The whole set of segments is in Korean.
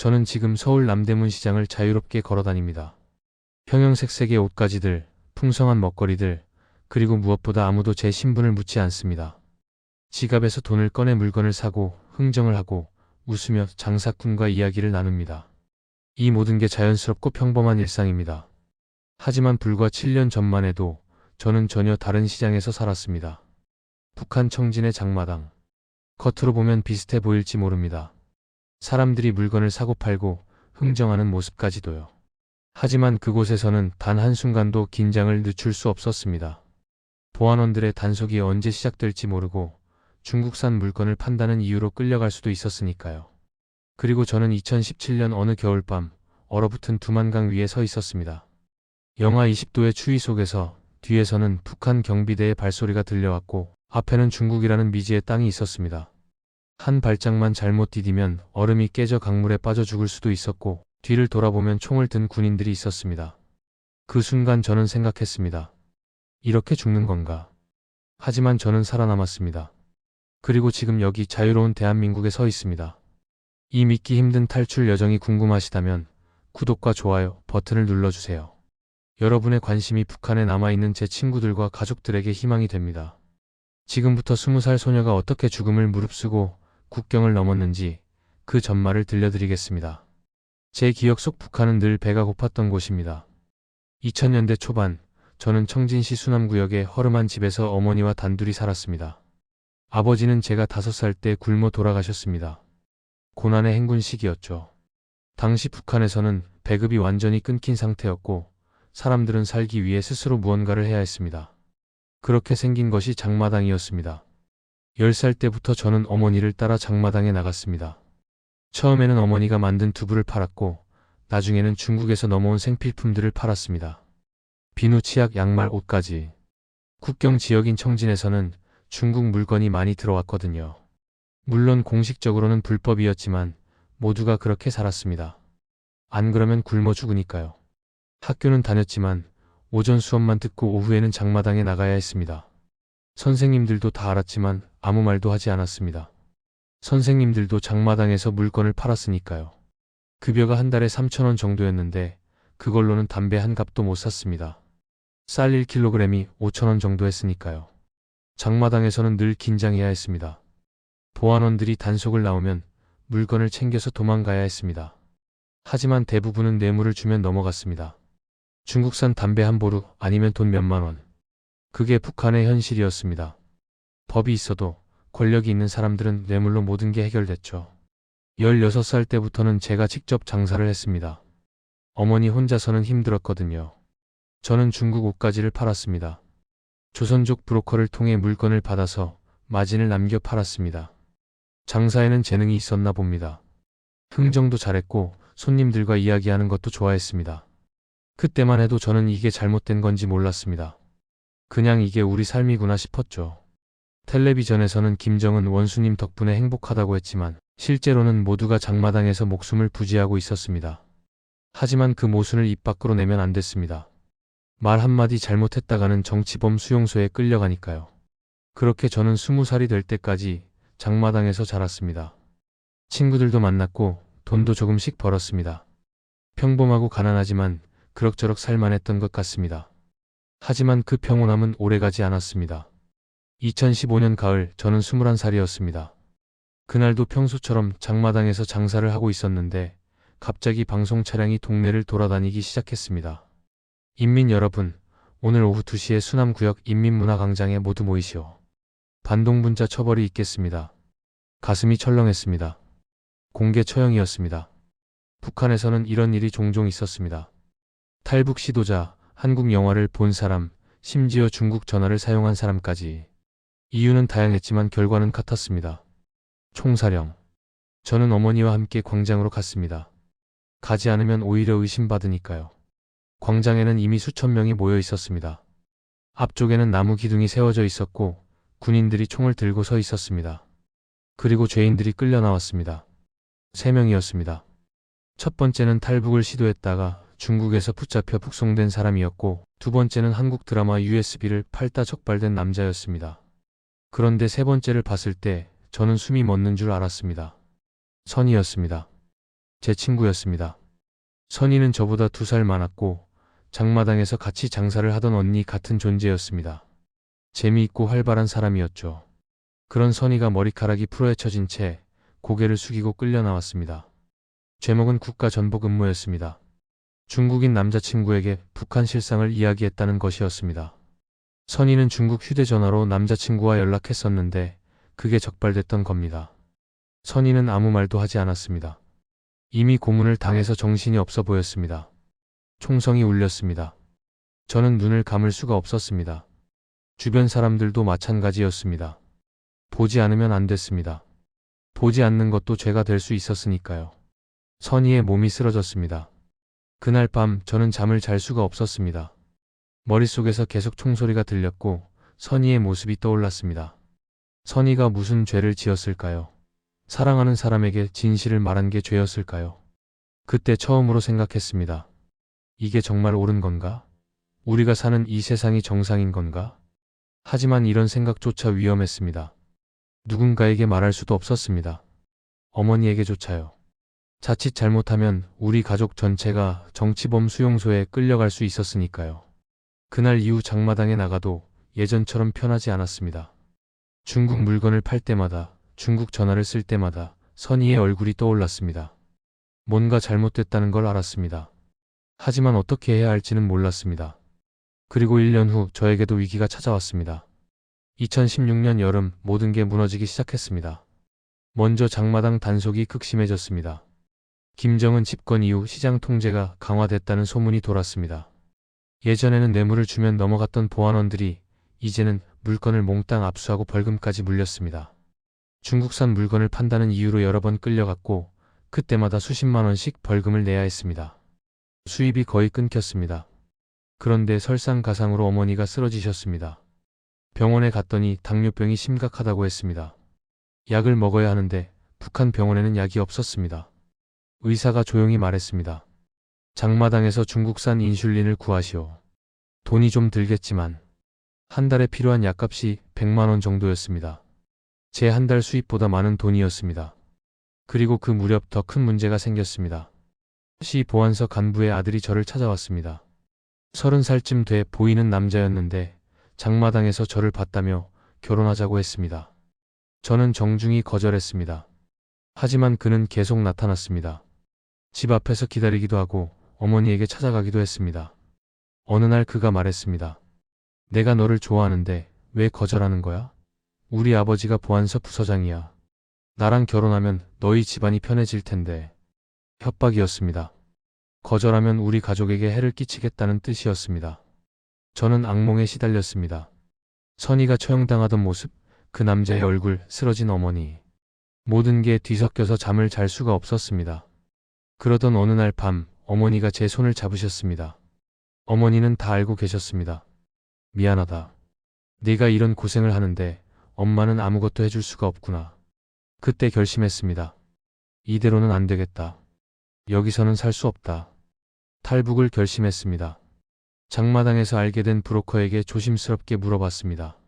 저는 지금 서울 남대문 시장을 자유롭게 걸어다닙니다. 형형색색의 옷가지들, 풍성한 먹거리들, 그리고 무엇보다 아무도 제 신분을 묻지 않습니다. 지갑에서 돈을 꺼내 물건을 사고 흥정을 하고 웃으며 장사꾼과 이야기를 나눕니다. 이 모든 게 자연스럽고 평범한 일상입니다. 하지만 불과 7년 전만 해도 저는 전혀 다른 시장에서 살았습니다. 북한 청진의 장마당. 겉으로 보면 비슷해 보일지 모릅니다. 사람들이 물건을 사고 팔고 흥정하는 모습까지도요. 하지만 그곳에서는 단 한순간도 긴장을 늦출 수 없었습니다. 보안원들의 단속이 언제 시작될지 모르고 중국산 물건을 판다는 이유로 끌려갈 수도 있었으니까요. 그리고 저는 2017년 어느 겨울밤 얼어붙은 두만강 위에 서 있었습니다. 영하 20도의 추위 속에서 뒤에서는 북한 경비대의 발소리가 들려왔고 앞에는 중국이라는 미지의 땅이 있었습니다. 한 발짝만 잘못 디디면 얼음이 깨져 강물에 빠져 죽을 수도 있었고 뒤를 돌아보면 총을 든 군인들이 있었습니다. 그 순간 저는 생각했습니다. 이렇게 죽는 건가? 하지만 저는 살아남았습니다. 그리고 지금 여기 자유로운 대한민국에 서 있습니다. 이 믿기 힘든 탈출 여정이 궁금하시다면 구독과 좋아요 버튼을 눌러주세요. 여러분의 관심이 북한에 남아있는 제 친구들과 가족들에게 희망이 됩니다. 지금부터 20살 소녀가 어떻게 죽음을 무릅쓰고 국경을 넘었는지 그 전말을 들려드리겠습니다. 제 기억 속 북한은 늘 배가 고팠던 곳입니다. 2000년대 초반 저는 청진시 수남구역의 허름한 집에서 어머니와 단둘이 살았습니다. 아버지는 제가 5살 때 굶어 돌아가셨습니다. 고난의 행군 시기였죠. 당시 북한에서는 배급이 완전히 끊긴 상태였고 사람들은 살기 위해 스스로 무언가를 해야 했습니다. 그렇게 생긴 것이 장마당이었습니다. 10살 때부터 저는 어머니를 따라 장마당에 나갔습니다. 처음에는 어머니가 만든 두부를 팔았고 나중에는 중국에서 넘어온 생필품들을 팔았습니다. 비누, 치약, 양말, 옷까지. 국경 지역인 청진에서는 중국 물건이 많이 들어왔거든요. 물론 공식적으로는 불법이었지만 모두가 그렇게 살았습니다. 안 그러면 굶어 죽으니까요. 학교는 다녔지만 오전 수업만 듣고 오후에는 장마당에 나가야 했습니다. 선생님들도 다 알았지만 아무 말도 하지 않았습니다. 선생님들도 장마당에서 물건을 팔았으니까요. 급여가 한 달에 3,000원 정도였는데 그걸로는 담배 한 갑도 못 샀습니다. 쌀 1kg이 5,000원 정도 했으니까요. 장마당에서는 늘 긴장해야 했습니다. 보안원들이 단속을 나오면 물건을 챙겨서 도망가야 했습니다. 하지만 대부분은 뇌물을 주면 넘어갔습니다. 중국산 담배 한 보루 아니면 돈 몇만 원. 그게 북한의 현실이었습니다. 법이 있어도 권력이 있는 사람들은 뇌물로 모든 게 해결됐죠. 16살 때부터는 제가 직접 장사를 했습니다. 어머니 혼자서는 힘들었거든요. 저는 중국 옷가지를 팔았습니다. 조선족 브로커를 통해 물건을 받아서 마진을 남겨 팔았습니다. 장사에는 재능이 있었나 봅니다. 흥정도 잘했고 손님들과 이야기하는 것도 좋아했습니다. 그때만 해도 저는 이게 잘못된 건지 몰랐습니다. 그냥 이게 우리 삶이구나 싶었죠. 텔레비전에서는 김정은 원수님 덕분에 행복하다고 했지만 실제로는 모두가 장마당에서 목숨을 부지하고 있었습니다. 하지만 그 모순을 입 밖으로 내면 안 됐습니다. 말 한마디 잘못했다가는 정치범 수용소에 끌려가니까요. 그렇게 저는 20살이 될 때까지 장마당에서 자랐습니다. 친구들도 만났고 돈도 조금씩 벌었습니다. 평범하고 가난하지만 그럭저럭 살만했던 것 같습니다. 하지만 그 평온함은 오래가지 않았습니다. 2015년 가을 저는 21살이었습니다. 그날도 평소처럼 장마당에서 장사를 하고 있었는데 갑자기 방송 차량이 동네를 돌아다니기 시작했습니다. 인민 여러분, 오늘 오후 2시에 수남구역 인민문화광장에 모두 모이시오. 반동분자 처벌이 있겠습니다. 가슴이 철렁했습니다. 공개 처형이었습니다. 북한에서는 이런 일이 종종 있었습니다. 탈북 시도자, 한국 영화를 본 사람, 심지어 중국 전화를 사용한 사람까지. 이유는 다양했지만 결과는 같았습니다. 총사령. 저는 어머니와 함께 광장으로 갔습니다. 가지 않으면 오히려 의심받으니까요. 광장에는 이미 수천 명이 모여 있었습니다. 앞쪽에는 나무 기둥이 세워져 있었고 군인들이 총을 들고 서 있었습니다. 그리고 죄인들이 끌려 나왔습니다. 3명이었습니다. 첫 번째는 탈북을 시도했다가 중국에서 붙잡혀 북송된 사람이었고 두 번째는 한국 드라마 USB를 팔다 적발된 남자였습니다. 그런데 세 번째를 봤을 때 저는 숨이 멎는 줄 알았습니다. 선이었습니다. 제 친구였습니다. 선희는 저보다 2살 많았고 장마당에서 같이 장사를 하던 언니 같은 존재였습니다. 재미있고 활발한 사람이었죠. 그런 선희가 머리카락이 풀어헤쳐진 채 고개를 숙이고 끌려 나왔습니다. 제목은 국가전복 음모였습니다. 중국인 남자친구에게 북한 실상을 이야기했다는 것이었습니다. 선희는 중국 휴대전화로 남자친구와 연락했었는데 그게 적발됐던 겁니다. 선희는 아무 말도 하지 않았습니다. 이미 고문을 당해서 정신이 없어 보였습니다. 총성이 울렸습니다. 저는 눈을 감을 수가 없었습니다. 주변 사람들도 마찬가지였습니다. 보지 않으면 안 됐습니다. 보지 않는 것도 죄가 될 수 있었으니까요. 선희의 몸이 쓰러졌습니다. 그날 밤 저는 잠을 잘 수가 없었습니다. 머릿속에서 계속 총소리가 들렸고 선희의 모습이 떠올랐습니다. 선희가 무슨 죄를 지었을까요? 사랑하는 사람에게 진실을 말한 게 죄였을까요? 그때 처음으로 생각했습니다. 이게 정말 옳은 건가? 우리가 사는 이 세상이 정상인 건가? 하지만 이런 생각조차 위험했습니다. 누군가에게 말할 수도 없었습니다. 어머니에게조차요. 자칫 잘못하면 우리 가족 전체가 정치범 수용소에 끌려갈 수 있었으니까요. 그날 이후 장마당에 나가도 예전처럼 편하지 않았습니다. 중국 물건을 팔 때마다, 중국 전화를 쓸 때마다 선희의 얼굴이 떠올랐습니다. 뭔가 잘못됐다는 걸 알았습니다. 하지만 어떻게 해야 할지는 몰랐습니다. 그리고 1년 후 저에게도 위기가 찾아왔습니다. 2016년 여름 모든 게 무너지기 시작했습니다. 먼저 장마당 단속이 극심해졌습니다. 김정은 집권 이후 시장 통제가 강화됐다는 소문이 돌았습니다. 예전에는 뇌물을 주면 넘어갔던 보안원들이 이제는 물건을 몽땅 압수하고 벌금까지 물렸습니다. 중국산 물건을 판다는 이유로 여러 번 끌려갔고 그때마다 수십만 원씩 벌금을 내야 했습니다. 수입이 거의 끊겼습니다. 그런데 설상가상으로 어머니가 쓰러지셨습니다. 병원에 갔더니 당뇨병이 심각하다고 했습니다. 약을 먹어야 하는데 북한 병원에는 약이 없었습니다. 의사가 조용히 말했습니다. 장마당에서 중국산 인슐린을 구하시오. 돈이 좀 들겠지만 한 달에 필요한 약값이 100만 원 정도였습니다. 제 한 달 수입보다 많은 돈이었습니다. 그리고 그 무렵 더 큰 문제가 생겼습니다. 시 보안서 간부의 아들이 저를 찾아왔습니다. 30살쯤 돼 보이는 남자였는데 장마당에서 저를 봤다며 결혼하자고 했습니다. 저는 정중히 거절했습니다. 하지만 그는 계속 나타났습니다. 집 앞에서 기다리기도 하고 어머니에게 찾아가기도 했습니다. 어느 날 그가 말했습니다. 내가 너를 좋아하는데 왜 거절하는 거야? 우리 아버지가 보안서 부서장이야. 나랑 결혼하면 너희 집안이 편해질 텐데. 협박이었습니다. 거절하면 우리 가족에게 해를 끼치겠다는 뜻이었습니다. 저는 악몽에 시달렸습니다. 선희가 처형당하던 모습, 그 남자의 얼굴, 쓰러진 어머니. 모든 게 뒤섞여서 잠을 잘 수가 없었습니다. 그러던 어느 날 밤 어머니가 제 손을 잡으셨습니다. 어머니는 다 알고 계셨습니다. 미안하다. 네가 이런 고생을 하는데 엄마는 아무것도 해줄 수가 없구나. 그때 결심했습니다. 이대로는 안 되겠다. 여기서는 살 수 없다. 탈북을 결심했습니다. 장마당에서 알게 된 브로커에게 조심스럽게 물어봤습니다.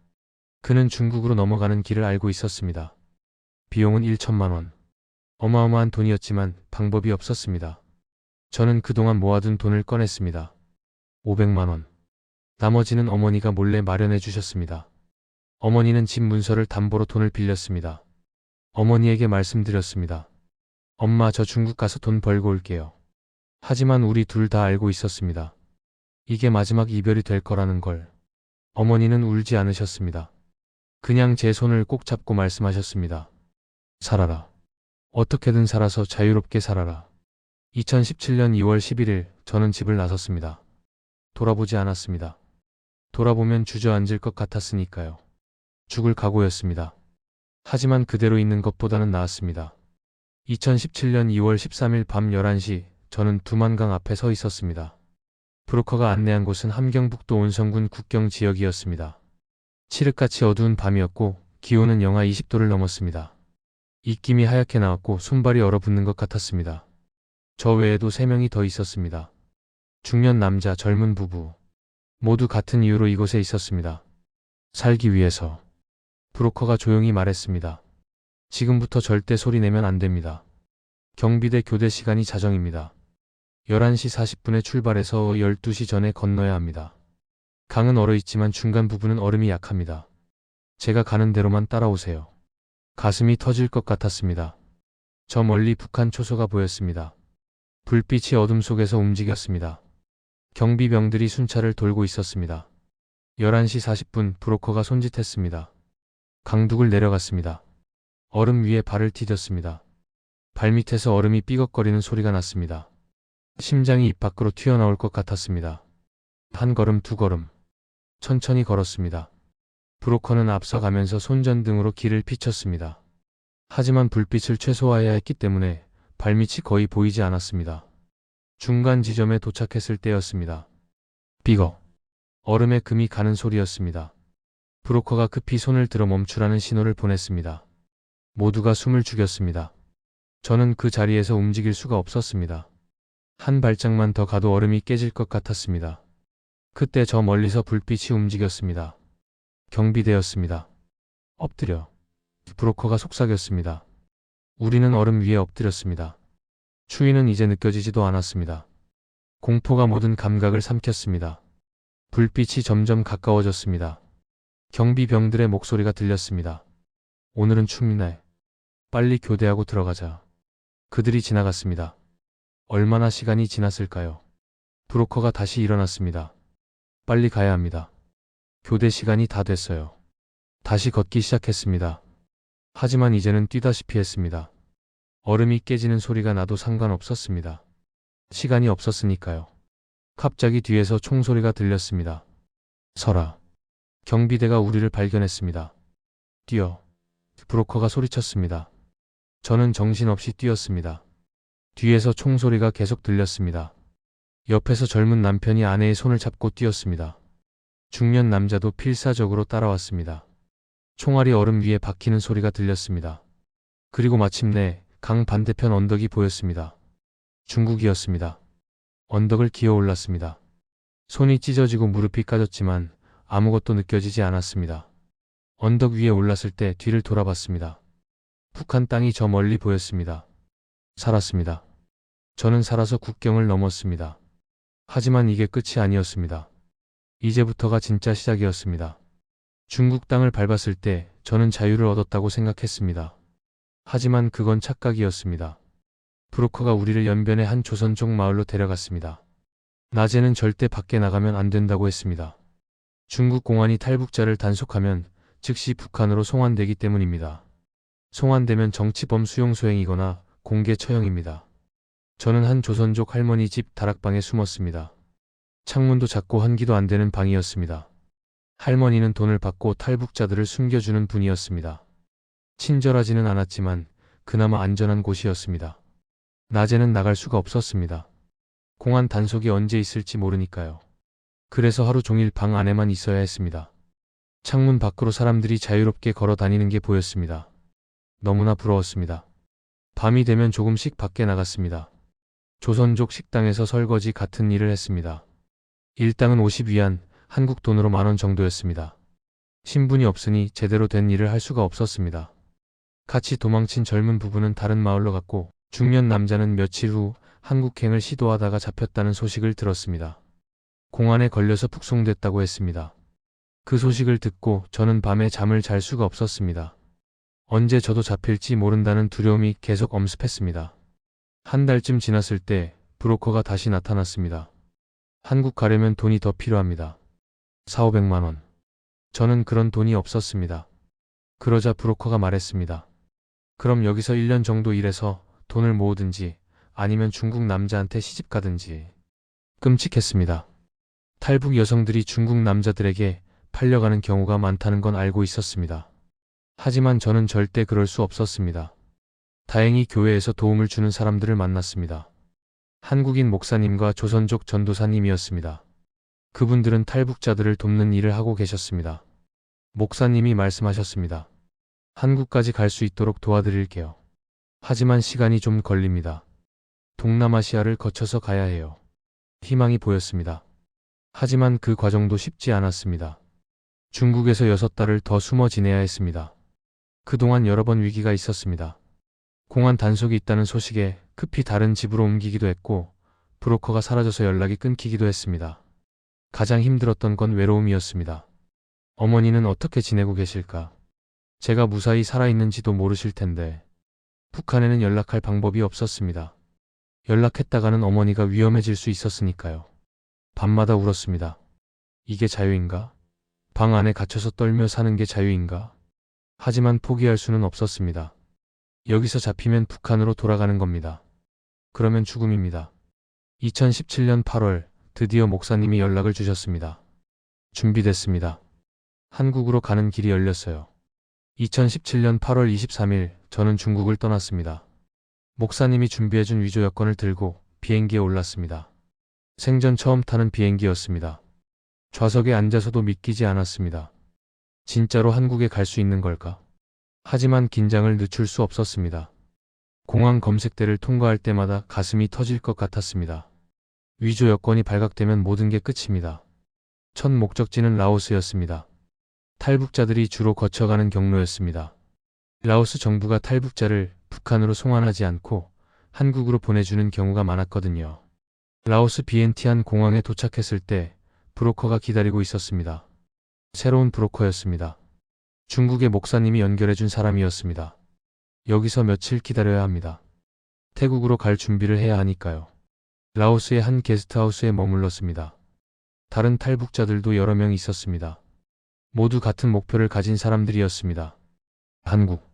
그는 중국으로 넘어가는 길을 알고 있었습니다. 비용은 1천만 원. 어마어마한 돈이었지만 방법이 없었습니다. 저는 그동안 모아둔 돈을 꺼냈습니다. 500만 원. 나머지는 어머니가 몰래 마련해 주셨습니다. 어머니는 집 문서를 담보로 돈을 빌렸습니다. 어머니에게 말씀드렸습니다. 엄마, 저 중국 가서 돈 벌고 올게요. 하지만 우리 둘 다 알고 있었습니다. 이게 마지막 이별이 될 거라는 걸. 어머니는 울지 않으셨습니다. 그냥 제 손을 꼭 잡고 말씀하셨습니다. 살아라. 어떻게든 살아서 자유롭게 살아라. 2017년 2월 11일 저는 집을 나섰습니다. 돌아보지 않았습니다. 돌아보면 주저앉을 것 같았으니까요. 죽을 각오였습니다. 하지만 그대로 있는 것보다는 나았습니다. 2017년 2월 13일 밤 11시 저는 두만강 앞에 서 있었습니다. 브로커가 안내한 곳은 함경북도 온성군 국경 지역이었습니다. 칠흑같이 어두운 밤이었고 기온은 영하 20도를 넘었습니다. 입김이 하얗게 나왔고 손발이 얼어붙는 것 같았습니다. 저 외에도 3명이 더 있었습니다. 중년 남자, 젊은 부부. 모두 같은 이유로 이곳에 있었습니다. 살기 위해서. 브로커가 조용히 말했습니다. 지금부터 절대 소리 내면 안 됩니다. 경비대 교대 시간이 자정입니다. 11시 40분에 출발해서 12시 전에 건너야 합니다. 강은 얼어있지만 중간 부분은 얼음이 약합니다. 제가 가는 대로만 따라오세요. 가슴이 터질 것 같았습니다. 저 멀리 북한 초소가 보였습니다. 불빛이 어둠 속에서 움직였습니다. 경비병들이 순찰을 돌고 있었습니다. 11시 40분 브로커가 손짓했습니다. 강둑을 내려갔습니다. 얼음 위에 발을 디뎠습니다. 발밑에서 얼음이 삐걱거리는 소리가 났습니다. 심장이 입 밖으로 튀어나올 것 같았습니다. 한 걸음 두 걸음. 천천히 걸었습니다. 브로커는 앞서가면서 손전등으로 길을 비췄습니다. 하지만 불빛을 최소화해야 했기 때문에 발밑이 거의 보이지 않았습니다. 중간 지점에 도착했을 때였습니다. 삐걱. 얼음에 금이 가는 소리였습니다. 브로커가 급히 손을 들어 멈추라는 신호를 보냈습니다. 모두가 숨을 죽였습니다. 저는 그 자리에서 움직일 수가 없었습니다. 한 발짝만 더 가도 얼음이 깨질 것 같았습니다. 그때 저 멀리서 불빛이 움직였습니다. 경비대였습니다. 엎드려. 브로커가 속삭였습니다. 우리는 얼음 위에 엎드렸습니다. 추위는 이제 느껴지지도 않았습니다. 공포가 모든 감각을 삼켰습니다. 불빛이 점점 가까워졌습니다. 경비병들의 목소리가 들렸습니다. 오늘은 춥네. 빨리 교대하고 들어가자. 그들이 지나갔습니다. 얼마나 시간이 지났을까요? 브로커가 다시 일어났습니다. 빨리 가야 합니다. 교대 시간이 다 됐어요. 다시 걷기 시작했습니다. 하지만 이제는 뛰다시피 했습니다. 얼음이 깨지는 소리가 나도 상관없었습니다. 시간이 없었으니까요. 갑자기 뒤에서 총소리가 들렸습니다. 서라. 경비대가 우리를 발견했습니다. 뛰어. 브로커가 소리쳤습니다. 저는 정신없이 뛰었습니다. 뒤에서 총소리가 계속 들렸습니다. 옆에서 젊은 남편이 아내의 손을 잡고 뛰었습니다. 중년 남자도 필사적으로 따라왔습니다. 총알이 얼음 위에 박히는 소리가 들렸습니다. 그리고 마침내 강 반대편 언덕이 보였습니다. 중국이었습니다. 언덕을 기어 올랐습니다. 손이 찢어지고 무릎이 까졌지만 아무것도 느껴지지 않았습니다. 언덕 위에 올랐을 때 뒤를 돌아봤습니다. 북한 땅이 저 멀리 보였습니다. 살았습니다. 저는 살아서 국경을 넘었습니다. 하지만 이게 끝이 아니었습니다. 이제부터가 진짜 시작이었습니다. 중국 땅을 밟았을 때 저는 자유를 얻었다고 생각했습니다. 하지만 그건 착각이었습니다. 브로커가 우리를 연변의 한 조선족 마을로 데려갔습니다. 낮에는 절대 밖에 나가면 안 된다고 했습니다. 중국 공안이 탈북자를 단속하면 즉시 북한으로 송환되기 때문입니다. 송환되면 정치범 수용 소행이거나 공개 처형입니다. 저는 한 조선족 할머니 집 다락방에 숨었습니다. 창문도 작고 환기도 안 되는 방이었습니다. 할머니는 돈을 받고 탈북자들을 숨겨주는 분이었습니다. 친절하지는 않았지만 그나마 안전한 곳이었습니다. 낮에는 나갈 수가 없었습니다. 공안 단속이 언제 있을지 모르니까요. 그래서 하루 종일 방 안에만 있어야 했습니다. 창문 밖으로 사람들이 자유롭게 걸어 다니는 게 보였습니다. 너무나 부러웠습니다. 밤이 되면 조금씩 밖에 나갔습니다. 조선족 식당에서 설거지 같은 일을 했습니다. 일당은 50위안, 한국 돈으로 10,000원 정도였습니다. 신분이 없으니 제대로 된 일을 할 수가 없었습니다. 같이 도망친 젊은 부부는 다른 마을로 갔고 중년 남자는 며칠 후 한국행을 시도하다가 잡혔다는 소식을 들었습니다. 공안에 걸려서 북송됐다고 했습니다. 그 소식을 듣고 저는 밤에 잠을 잘 수가 없었습니다. 언제 저도 잡힐지 모른다는 두려움이 계속 엄습했습니다. 한 달쯤 지났을 때 브로커가 다시 나타났습니다. 한국 가려면 돈이 더 필요합니다. 400~500만 원. 저는 그런 돈이 없었습니다. 그러자 브로커가 말했습니다. 그럼 여기서 1년 정도 일해서 돈을 모으든지 아니면 중국 남자한테 시집 가든지. 끔찍했습니다. 탈북 여성들이 중국 남자들에게 팔려가는 경우가 많다는 건 알고 있었습니다. 하지만 저는 절대 그럴 수 없었습니다. 다행히 교회에서 도움을 주는 사람들을 만났습니다. 한국인 목사님과 조선족 전도사님이었습니다. 그분들은 탈북자들을 돕는 일을 하고 계셨습니다. 목사님이 말씀하셨습니다. 한국까지 갈 수 있도록 도와드릴게요. 하지만 시간이 좀 걸립니다. 동남아시아를 거쳐서 가야 해요. 희망이 보였습니다. 하지만 그 과정도 쉽지 않았습니다. 중국에서 6달을 더 숨어 지내야 했습니다. 그동안 여러 번 위기가 있었습니다. 공안 단속이 있다는 소식에 급히 다른 집으로 옮기기도 했고 브로커가 사라져서 연락이 끊기기도 했습니다. 가장 힘들었던 건 외로움이었습니다. 어머니는 어떻게 지내고 계실까? 제가 무사히 살아있는지도 모르실 텐데 북한에는 연락할 방법이 없었습니다. 연락했다가는 어머니가 위험해질 수 있었으니까요. 밤마다 울었습니다. 이게 자유인가? 방 안에 갇혀서 떨며 사는 게 자유인가? 하지만 포기할 수는 없었습니다. 여기서 잡히면 북한으로 돌아가는 겁니다. 그러면 죽음입니다. 2017년 8월 드디어 목사님이 연락을 주셨습니다. 준비됐습니다. 한국으로 가는 길이 열렸어요. 2017년 8월 23일 저는 중국을 떠났습니다. 목사님이 준비해준 위조 여권을 들고 비행기에 올랐습니다. 생전 처음 타는 비행기였습니다. 좌석에 앉아서도 믿기지 않았습니다. 진짜로 한국에 갈 수 있는 걸까? 하지만 긴장을 늦출 수 없었습니다. 공항 검색대를 통과할 때마다 가슴이 터질 것 같았습니다. 위조 여권이 발각되면 모든 게 끝입니다. 첫 목적지는 라오스였습니다. 탈북자들이 주로 거쳐가는 경로였습니다. 라오스 정부가 탈북자를 북한으로 송환하지 않고 한국으로 보내주는 경우가 많았거든요. 라오스 비엔티안 공항에 도착했을 때 브로커가 기다리고 있었습니다. 새로운 브로커였습니다. 중국의 목사님이 연결해준 사람이었습니다. 여기서 며칠 기다려야 합니다. 태국으로 갈 준비를 해야 하니까요. 라오스의 한 게스트하우스에 머물렀습니다. 다른 탈북자들도 여러 명 있었습니다. 모두 같은 목표를 가진 사람들이었습니다. 한국.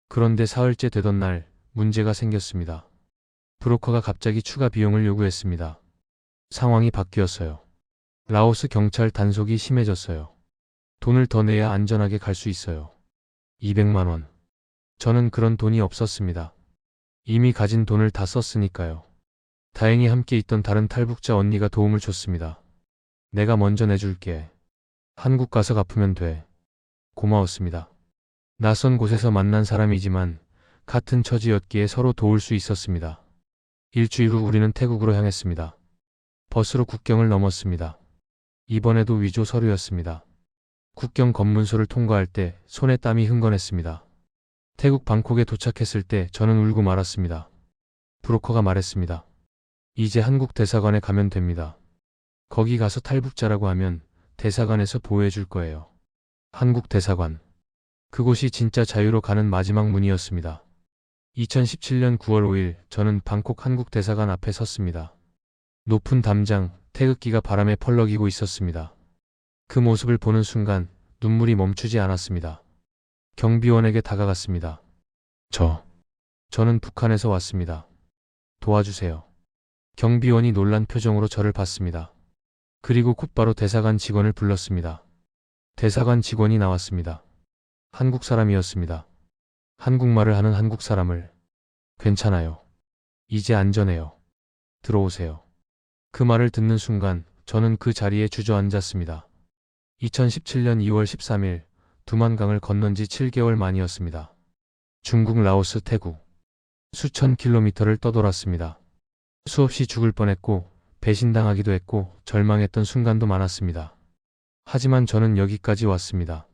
그런데 사흘째 되던 날 문제가 생겼습니다. 브로커가 갑자기 추가 비용을 요구했습니다. 상황이 바뀌었어요. 라오스 경찰 단속이 심해졌어요. 돈을 더 내야 안전하게 갈 수 있어요. 200만 원. 저는 그런 돈이 없었습니다. 이미 가진 돈을 다 썼으니까요. 다행히 함께 있던 다른 탈북자 언니가 도움을 줬습니다. 내가 먼저 내줄게. 한국 가서 갚으면 돼. 고마웠습니다. 낯선 곳에서 만난 사람이지만 같은 처지였기에 서로 도울 수 있었습니다. 일주일 후 우리는 태국으로 향했습니다. 버스로 국경을 넘었습니다. 이번에도 위조 서류였습니다. 국경 검문소를 통과할 때 손에 땀이 흥건했습니다. 태국 방콕에 도착했을 때 저는 울고 말았습니다. 브로커가 말했습니다. 이제 한국 대사관에 가면 됩니다. 거기 가서 탈북자라고 하면 대사관에서 보호해 줄 거예요. 한국 대사관. 그곳이 진짜 자유로 가는 마지막 문이었습니다. 2017년 9월 5일 저는 방콕 한국 대사관 앞에 섰습니다. 높은 담장, 태극기가 바람에 펄럭이고 있었습니다. 그 모습을 보는 순간 눈물이 멈추지 않았습니다. 경비원에게 다가갔습니다. 저는 북한에서 왔습니다. 도와주세요. 경비원이 놀란 표정으로 저를 봤습니다. 그리고 곧바로 대사관 직원을 불렀습니다. 대사관 직원이 나왔습니다. 한국 사람이었습니다. 한국말을 하는 한국 사람을. 괜찮아요. 이제 안전해요. 들어오세요. 그 말을 듣는 순간 저는 그 자리에 주저앉았습니다. 2017년 2월 13일 두만강을 건넌 지 7개월 만이었습니다. 중국, 라오스, 태국. 수천 킬로미터를 떠돌았습니다. 수없이 죽을 뻔했고 배신당하기도 했고 절망했던 순간도 많았습니다. 하지만 저는 여기까지 왔습니다.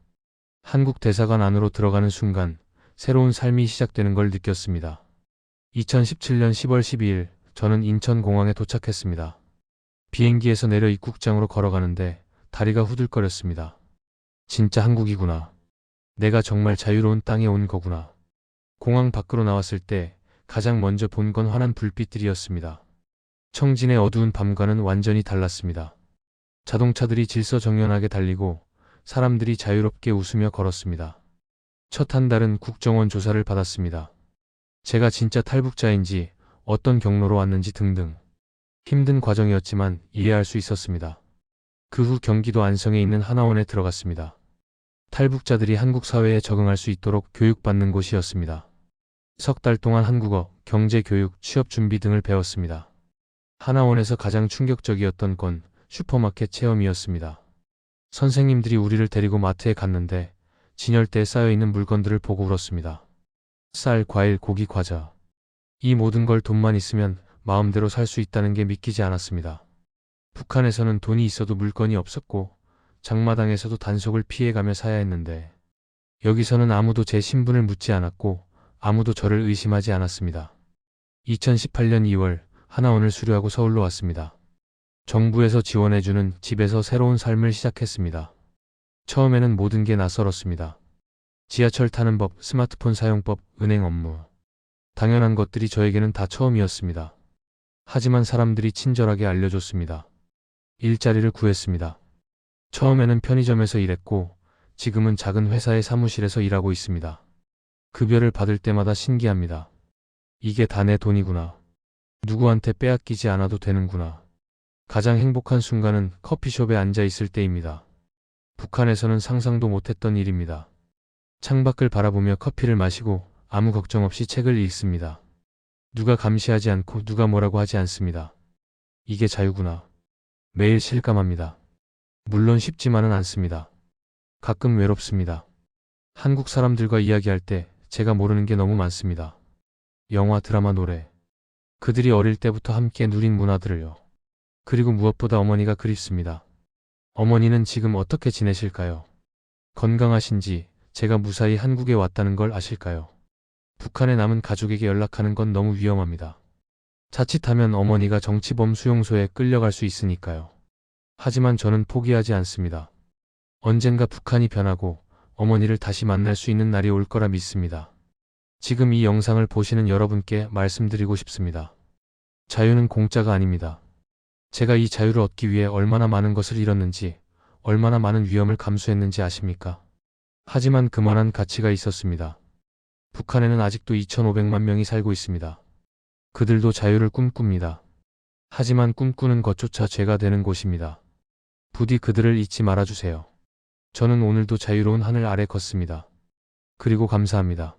한국 대사관 안으로 들어가는 순간 새로운 삶이 시작되는 걸 느꼈습니다. 2017년 10월 12일 저는 인천공항에 도착했습니다. 비행기에서 내려 입국장으로 걸어가는데 다리가 후들거렸습니다. 진짜 한국이구나. 내가 정말 자유로운 땅에 온 거구나. 공항 밖으로 나왔을 때 가장 먼저 본 건 환한 불빛들이었습니다. 청진의 어두운 밤과는 완전히 달랐습니다. 자동차들이 질서정연하게 달리고 사람들이 자유롭게 웃으며 걸었습니다. 첫 한 달은 국정원 조사를 받았습니다. 제가 진짜 탈북자인지 어떤 경로로 왔는지 등등. 힘든 과정이었지만 이해할 수 있었습니다. 그 후 경기도 안성에 있는 하나원에 들어갔습니다. 탈북자들이 한국 사회에 적응할 수 있도록 교육받는 곳이었습니다. 석 달 동안 한국어, 경제교육, 취업준비 등을 배웠습니다. 하나원에서 가장 충격적이었던 건 슈퍼마켓 체험이었습니다. 선생님들이 우리를 데리고 마트에 갔는데 진열대에 쌓여있는 물건들을 보고 울었습니다. 쌀, 과일, 고기, 과자. 이 모든 걸 돈만 있으면 마음대로 살 수 있다는 게 믿기지 않았습니다. 북한에서는 돈이 있어도 물건이 없었고 장마당에서도 단속을 피해가며 사야 했는데 여기서는 아무도 제 신분을 묻지 않았고 아무도 저를 의심하지 않았습니다. 2018년 2월 하나원을 수료하고 서울로 왔습니다. 정부에서 지원해주는 집에서 새로운 삶을 시작했습니다. 처음에는 모든 게 낯설었습니다. 지하철 타는 법, 스마트폰 사용법, 은행 업무. 당연한 것들이 저에게는 다 처음이었습니다. 하지만 사람들이 친절하게 알려줬습니다. 일자리를 구했습니다. 처음에는 편의점에서 일했고 지금은 작은 회사의 사무실에서 일하고 있습니다. 급여를 받을 때마다 신기합니다. 이게 다 내 돈이구나. 누구한테 빼앗기지 않아도 되는구나. 가장 행복한 순간은 커피숍에 앉아 있을 때입니다. 북한에서는 상상도 못했던 일입니다. 창밖을 바라보며 커피를 마시고 아무 걱정 없이 책을 읽습니다. 누가 감시하지 않고 누가 뭐라고 하지 않습니다. 이게 자유구나. 매일 실감합니다. 물론 쉽지만은 않습니다. 가끔 외롭습니다. 한국 사람들과 이야기할 때 제가 모르는 게 너무 많습니다. 영화, 드라마, 노래. 그들이 어릴 때부터 함께 누린 문화들을요. 그리고 무엇보다 어머니가 그립습니다. 어머니는 지금 어떻게 지내실까요? 건강하신지, 제가 무사히 한국에 왔다는 걸 아실까요? 북한에 남은 가족에게 연락하는 건 너무 위험합니다. 자칫하면 어머니가 정치범 수용소에 끌려갈 수 있으니까요. 하지만 저는 포기하지 않습니다. 언젠가 북한이 변하고 어머니를 다시 만날 수 있는 날이 올 거라 믿습니다. 지금 이 영상을 보시는 여러분께 말씀드리고 싶습니다. 자유는 공짜가 아닙니다. 제가 이 자유를 얻기 위해 얼마나 많은 것을 잃었는지, 얼마나 많은 위험을 감수했는지 아십니까? 하지만 그만한 가치가 있었습니다. 북한에는 아직도 2,500만 명이 살고 있습니다. 그들도 자유를 꿈꿉니다. 하지만 꿈꾸는 것조차 죄가 되는 곳입니다. 부디 그들을 잊지 말아주세요. 저는 오늘도 자유로운 하늘 아래 걷습니다. 그리고 감사합니다.